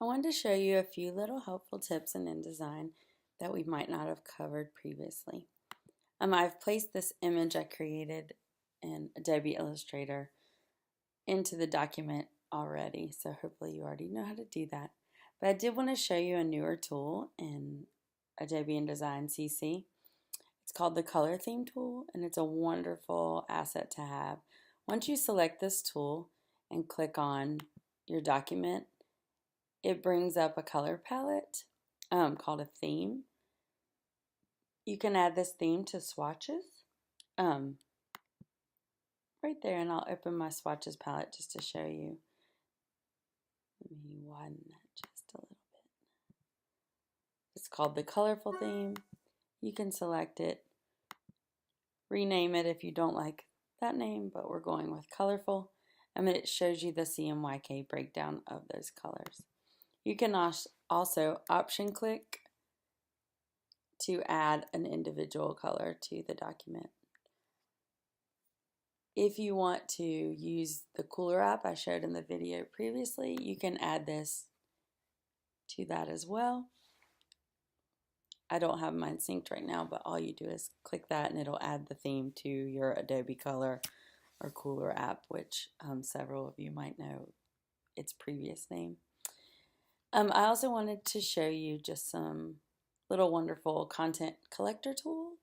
I wanted to show you a few little helpful tips in InDesign that we might not have covered previously. I've placed this image I created in Adobe Illustrator into the document already, so hopefully you already know how to do that. But I did want to show you a newer tool in Adobe InDesign CC. It's called the Color Theme tool, and it's a wonderful asset to have. Once you select this tool and click on your document, it brings up a color palette called a theme. You can add this theme to swatches right there, and I'll open my swatches palette just to show you. Let me widen that just a little bit. It's called the colorful theme. You can select it, rename it if you don't like that name, but we're going with colorful. And then it shows you the CMYK breakdown of those colors. You can also option click to add an individual color to the document. If you want to use the Cooler app I showed in the video previously, you can add this to that as well. I don't have mine synced right now, but all you do is click that and it'll add the theme to your Adobe Color or Cooler app, which several of you might know its previous name. I also wanted to show you just some little wonderful content collector tool,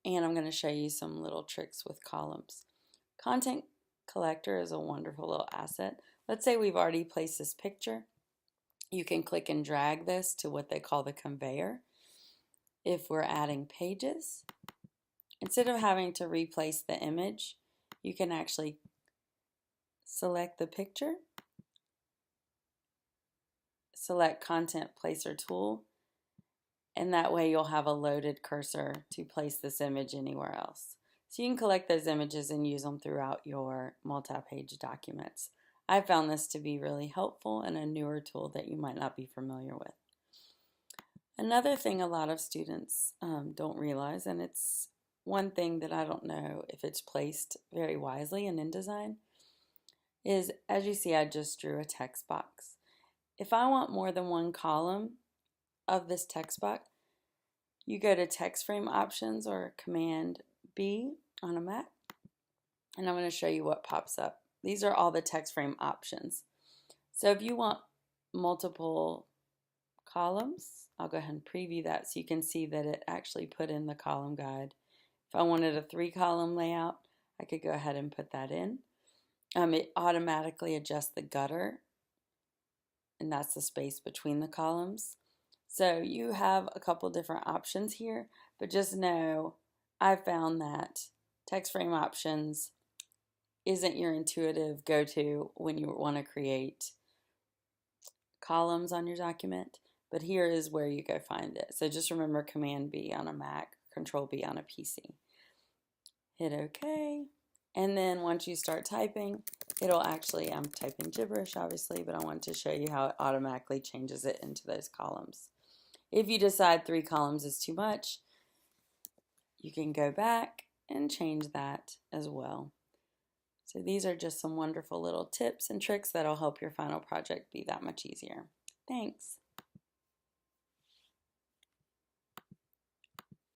and I'm going to show you some little tricks with columns. Content collector is a wonderful little asset. Let's say we've already placed this picture. You can click and drag this to what they call the conveyor. If we're adding pages, instead of having to replace the image, you can actually select the picture, select Content Placer Tool, and that way you'll have a loaded cursor to place this image anywhere else. So you can collect those images and use them throughout your multi-page documents. I found this to be really helpful and a newer tool that you might not be familiar with. Another thing a lot of students don't realize, and it's one thing that I don't know if it's placed very wisely in InDesign, is as you see I just drew a text box. If I want more than one column of this text box, you go to text frame options or Command B on a Mac, and I'm going to show you what pops up. These are all the text frame options. So if you want multiple columns, I'll go ahead and preview that so you can see that it actually put in the column guide. If I wanted a 3-column layout, I could go ahead and put that in. It automatically adjusts the gutter, and that's the space between the columns. So you have a couple different options here, but just know I found that text frame options isn't your intuitive go-to when you want to create columns on your document, but here is where you go find it. So just remember Command B on a Mac, Control B on a PC. Hit OK, and then once you start typing, it'll actually, I'm typing gibberish obviously, but I want to show you how it automatically changes it into those columns. If you decide 3 columns is too much, you can go back and change that as well. So these are just some wonderful little tips and tricks that'll help your final project be that much easier. Thanks.